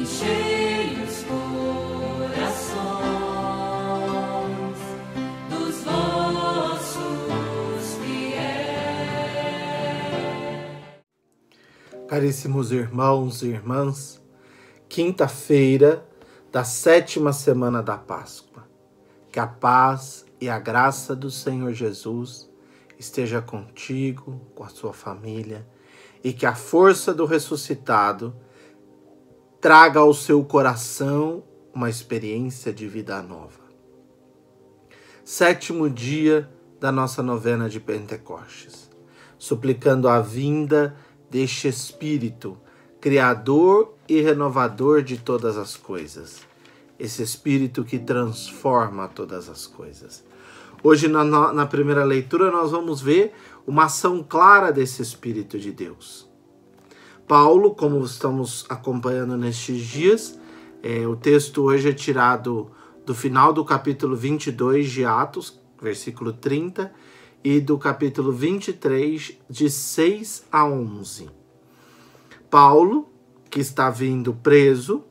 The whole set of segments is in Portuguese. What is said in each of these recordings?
enchei os corações dos vossos fiéis. Caríssimos irmãos e irmãs, quinta-feira da 7ª semana da Páscoa. Que a paz e a graça do Senhor Jesus esteja contigo, com a sua família, e que a força do ressuscitado traga ao seu coração uma experiência de vida nova. 7º dia da nossa novena de Pentecostes, suplicando a vinda deste Espírito, Criador e renovador de todas as coisas. Esse Espírito que transforma todas as coisas. Hoje, na primeira leitura, nós vamos ver uma ação clara desse Espírito de Deus. Paulo, como estamos acompanhando nestes dias, o texto hoje é tirado do final do capítulo 22 de Atos, versículo 30, e do capítulo 23, de 6 a 11. Paulo, que está vindo preso,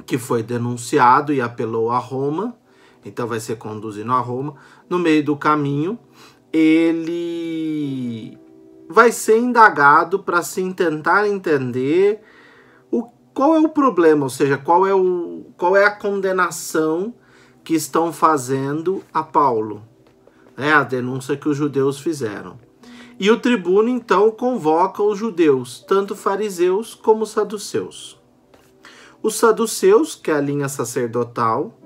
que foi denunciado e apelou a Roma, então vai ser conduzido a Roma, no meio do caminho, ele vai ser indagado para se tentar entender qual é o problema, ou seja, qual é a condenação que estão fazendo a Paulo. É a denúncia que os judeus fizeram. E o tribuno, então, convoca os judeus, tanto fariseus como saduceus. Os saduceus, que é a linha sacerdotal,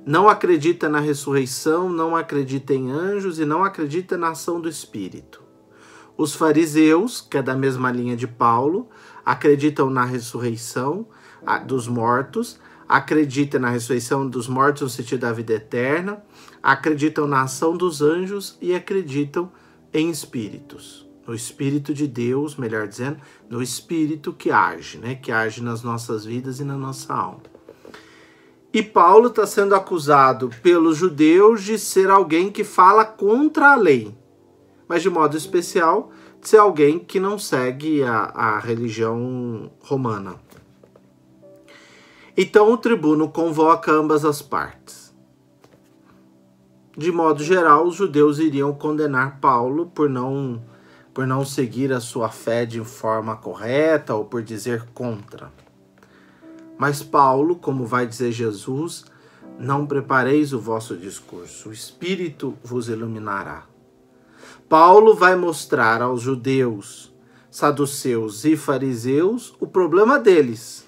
não acredita na ressurreição, não acredita em anjos e não acredita na ação do Espírito. Os fariseus, que é da mesma linha de Paulo, acreditam na ressurreição dos mortos, acreditam na ressurreição dos mortos no sentido da vida eterna, acreditam na ação dos anjos e acreditam em espíritos. No Espírito de Deus, melhor dizendo, no Espírito que age, que age nas nossas vidas e na nossa alma. E Paulo está sendo acusado pelos judeus de ser alguém que fala contra a lei, mas de modo especial de ser alguém que não segue a religião romana. Então o tribuno convoca ambas as partes. De modo geral, os judeus iriam condenar Paulo por não seguir a sua fé de forma correta ou por dizer contra. Mas Paulo, como vai dizer Jesus, não prepareis o vosso discurso, o Espírito vos iluminará. Paulo vai mostrar aos judeus, saduceus e fariseus o problema deles.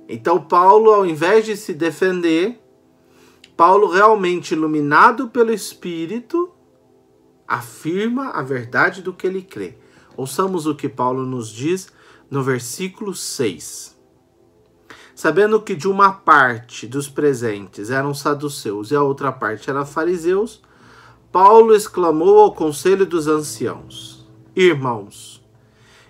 Então Paulo, ao invés de se defender, Paulo, realmente iluminado pelo Espírito, afirma a verdade do que ele crê. Ouçamos o que Paulo nos diz no versículo 6. Sabendo que de uma parte dos presentes eram saduceus e a outra parte era fariseus, Paulo exclamou ao conselho dos anciãos: Irmãos,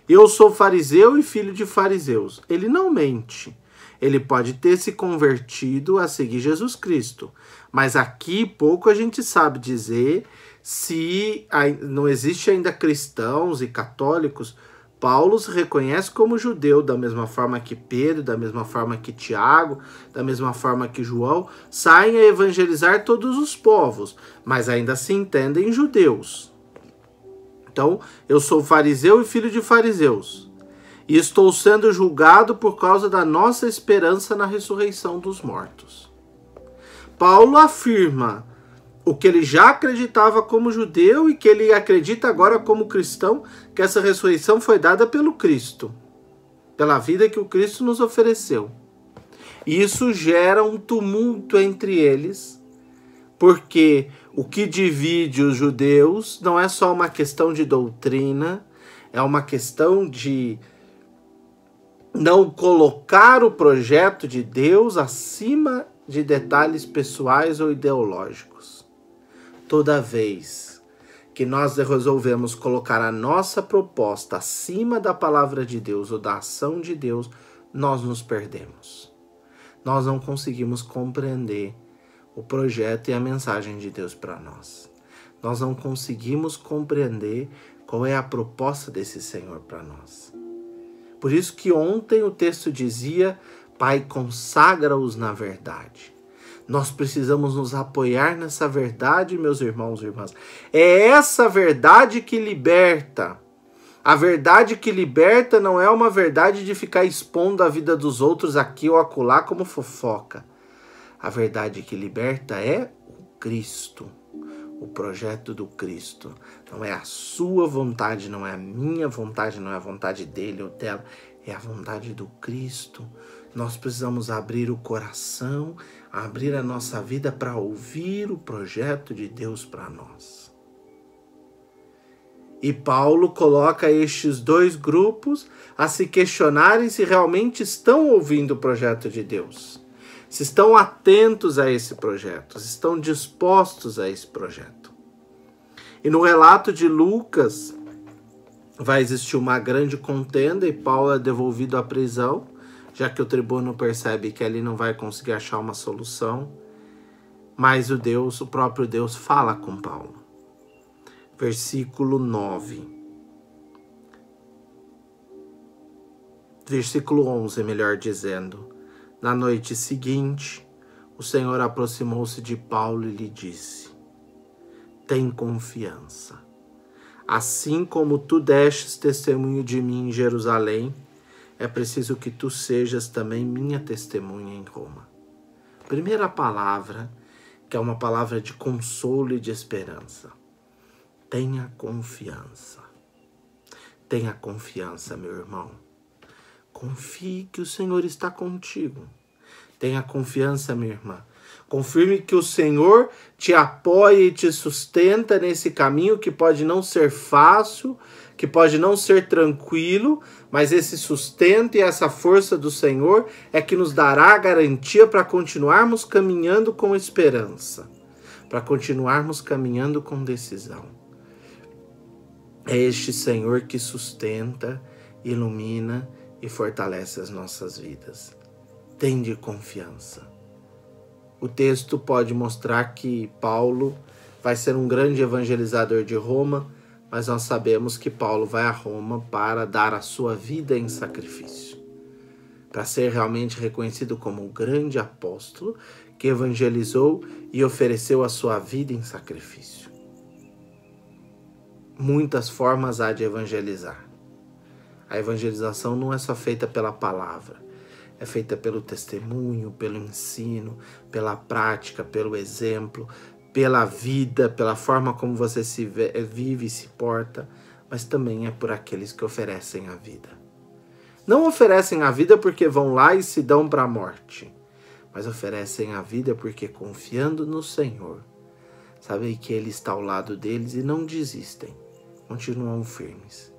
eu sou fariseu e filho de fariseus. Ele não mente. Ele pode ter se convertido a seguir Jesus Cristo. Mas aqui pouco a gente sabe dizer se não existe ainda cristãos e católicos. Paulo se reconhece como judeu, da mesma forma que Pedro, da mesma forma que Tiago, da mesma forma que João, saem a evangelizar todos os povos, mas ainda se entendem judeus. Então, eu sou fariseu e filho de fariseus, e estou sendo julgado por causa da nossa esperança na ressurreição dos mortos. Paulo afirma o que ele já acreditava como judeu e que ele acredita agora como cristão, que essa ressurreição foi dada pelo Cristo, pela vida que o Cristo nos ofereceu. E isso gera um tumulto entre eles, porque o que divide os judeus não é só uma questão de doutrina, é uma questão de não colocar o projeto de Deus acima de detalhes pessoais ou ideológicos. Toda vez que nós resolvemos colocar a nossa proposta acima da palavra de Deus ou da ação de Deus, nós nos perdemos. Nós não conseguimos compreender o projeto e a mensagem de Deus para nós. Nós não conseguimos compreender qual é a proposta desse Senhor para nós. Por isso que ontem o texto dizia: Pai, consagra-os na verdade. Nós precisamos nos apoiar nessa verdade, meus irmãos e irmãs. É essa verdade que liberta. A verdade que liberta não é uma verdade de ficar expondo a vida dos outros aqui ou acolá como fofoca. A verdade que liberta é o Cristo, o projeto do Cristo. Não é a sua vontade, não é a minha vontade, não é a vontade dele ou dela, é a vontade do Cristo. Nós precisamos abrir o coração, abrir a nossa vida para ouvir o projeto de Deus para nós. E Paulo coloca estes dois grupos a se questionarem se realmente estão ouvindo o projeto de Deus. Se estão atentos a esse projeto, se estão dispostos a esse projeto. E no relato de Lucas, vai existir uma grande contenda e Paulo é devolvido à prisão, já que o tribuno percebe que ali não vai conseguir achar uma solução. Mas o próprio Deus fala com Paulo. Versículo 9. Versículo 11, melhor dizendo. Na noite seguinte, o Senhor aproximou-se de Paulo e lhe disse: tem confiança. Assim como tu destes testemunho de mim em Jerusalém, é preciso que tu sejas também minha testemunha em Roma. Primeira palavra, que é uma palavra de consolo e de esperança. Tenha confiança. Tenha confiança, meu irmão. Confie que o Senhor está contigo. Tenha confiança, minha irmã. Confirme que o Senhor te apoia e te sustenta nesse caminho que pode não ser fácil, que pode não ser tranquilo, mas esse sustento e essa força do Senhor é que nos dará a garantia para continuarmos caminhando com esperança, para continuarmos caminhando com decisão. É este Senhor que sustenta, ilumina e fortalece as nossas vidas. Tende confiança. O texto pode mostrar que Paulo vai ser um grande evangelizador de Roma, mas nós sabemos que Paulo vai a Roma para dar a sua vida em sacrifício, para ser realmente reconhecido como o grande apóstolo que evangelizou e ofereceu a sua vida em sacrifício. Muitas formas há de evangelizar. A evangelização não é só feita pela palavra, é feita pelo testemunho, pelo ensino, pela prática, pelo exemplo, pela vida, pela forma como você se vive e se porta, mas também é por aqueles que oferecem a vida. Não oferecem a vida porque vão lá e se dão para a morte, mas oferecem a vida porque, confiando no Senhor, sabem que Ele está ao lado deles e não desistem, continuam firmes.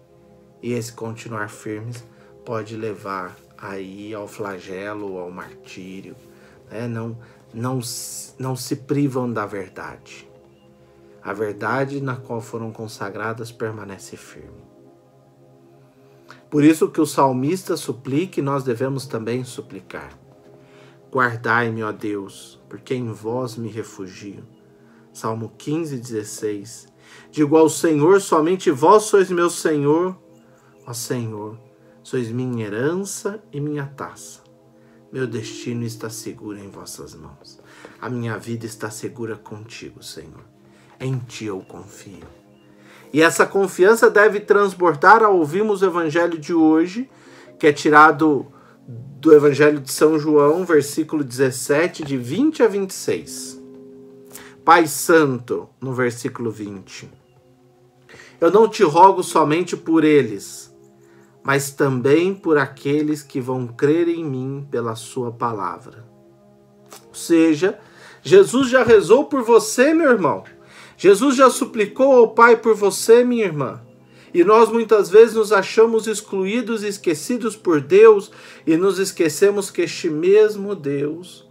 E esse continuar firmes pode levar aí ao flagelo, ao martírio, né? Não se privam da verdade. A verdade na qual foram consagradas permanece firme. Por isso que o salmista suplica e nós devemos também suplicar. Guardai-me, ó Deus, porque em vós me refugio. Salmo 15, 16. Digo ao Senhor, somente vós sois meu Senhor. Ó Senhor, sois minha herança e minha taça. Meu destino está seguro em vossas mãos. A minha vida está segura contigo, Senhor. Em ti eu confio. E essa confiança deve transbordar ao ouvirmos o evangelho de hoje, que é tirado do evangelho de São João, versículo 17, de 20 a 26. Pai Santo, no versículo 20. Eu não te rogo somente por eles, mas também por aqueles que vão crer em mim pela sua palavra. Ou seja, Jesus já rezou por você, meu irmão. Jesus já suplicou ao Pai por você, minha irmã. E nós muitas vezes nos achamos excluídos e esquecidos por Deus e nos esquecemos que este mesmo Deus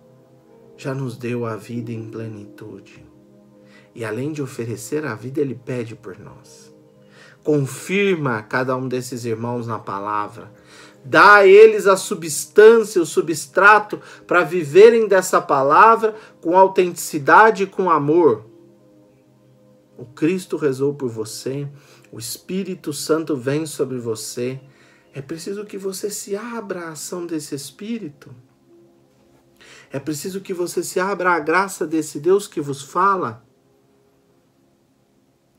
já nos deu a vida em plenitude. E além de oferecer a vida, Ele pede por nós. Confirma cada um desses irmãos na palavra. Dá a eles a substância, o substrato para viverem dessa palavra com autenticidade e com amor. O Cristo rezou por você, o Espírito Santo vem sobre você, É preciso que você se abra à ação desse Espírito. É preciso que você se abra à graça desse Deus que vos fala,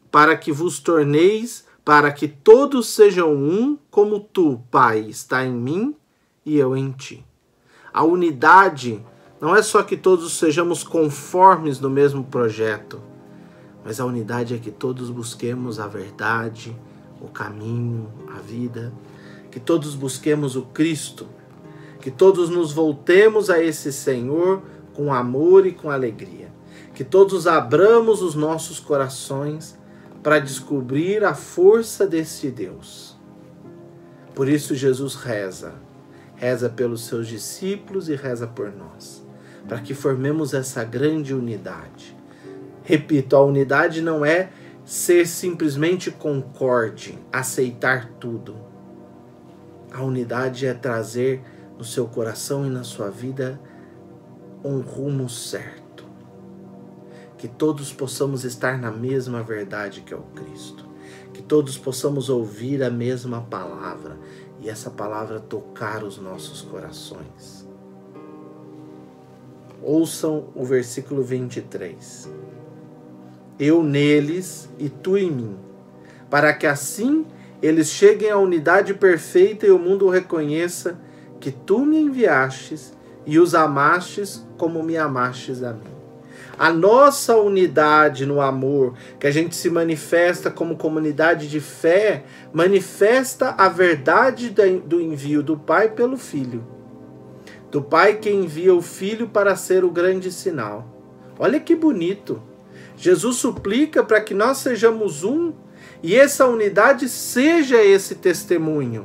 para que vos torneis, para que todos sejam um, como tu, Pai, está em mim e eu em ti. A unidade não é só que todos sejamos conformes no mesmo projeto, mas a unidade é que todos busquemos a verdade, o caminho, a vida, que todos busquemos o Cristo, que todos nos voltemos a esse Senhor com amor e com alegria, que todos abramos os nossos corações para descobrir a força desse Deus. Por isso Jesus reza pelos seus discípulos e reza por nós, para que formemos essa grande unidade. Repito, a unidade não é ser simplesmente concorde, aceitar tudo. A unidade é trazer no seu coração e na sua vida um rumo certo. Que todos possamos estar na mesma verdade que é o Cristo. Que todos possamos ouvir a mesma palavra e essa palavra tocar os nossos corações. Ouçam o versículo 23. Eu neles e tu em mim, para que assim eles cheguem à unidade perfeita e o mundo reconheça que tu me enviastes e os amastes como me amastes a mim. A nossa unidade no amor, que a gente se manifesta como comunidade de fé, manifesta a verdade do envio do Pai pelo Filho. Do Pai que envia o Filho para ser o grande sinal. Olha que bonito. Jesus suplica para que nós sejamos um e essa unidade seja esse testemunho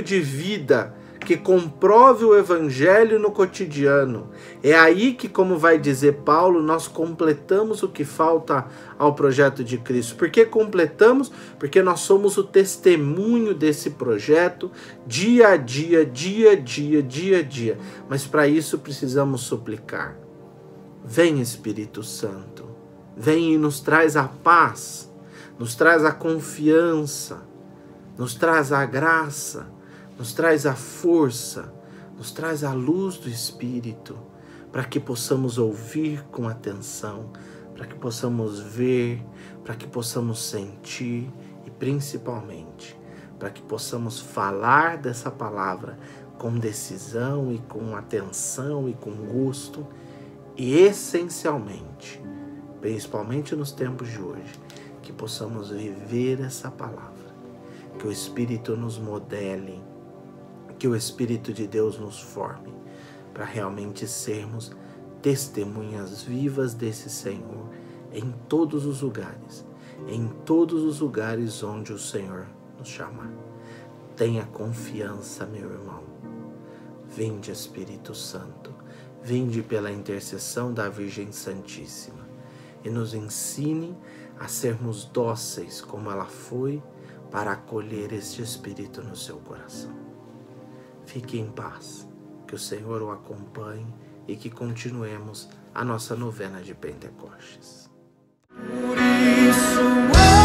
de vida que comprove o Evangelho no cotidiano. É aí que, como vai dizer Paulo, nós completamos o que falta ao projeto de Cristo. Por que completamos? Porque nós somos o testemunho desse projeto dia a dia, dia a dia, dia a dia. Mas para isso precisamos suplicar. Vem, Espírito Santo, vem e nos traz a paz, nos traz a confiança, nos traz a graça, nos traz a força, nos traz a luz do Espírito, para que possamos ouvir com atenção, para que possamos ver, para que possamos sentir e principalmente para que possamos falar dessa palavra com decisão e com atenção e com gosto e essencialmente, principalmente nos tempos de hoje, que possamos viver essa palavra, que o Espírito nos modele, que o Espírito de Deus nos forme para realmente sermos testemunhas vivas desse Senhor em todos os lugares onde o Senhor nos chamar. Tenha confiança, meu irmão. Vinde, Espírito Santo, vinde pela intercessão da Virgem Santíssima e nos ensine a sermos dóceis como ela foi para acolher este Espírito no seu coração. Fique em paz, que o Senhor o acompanhe e que continuemos a nossa novena de Pentecostes. Por isso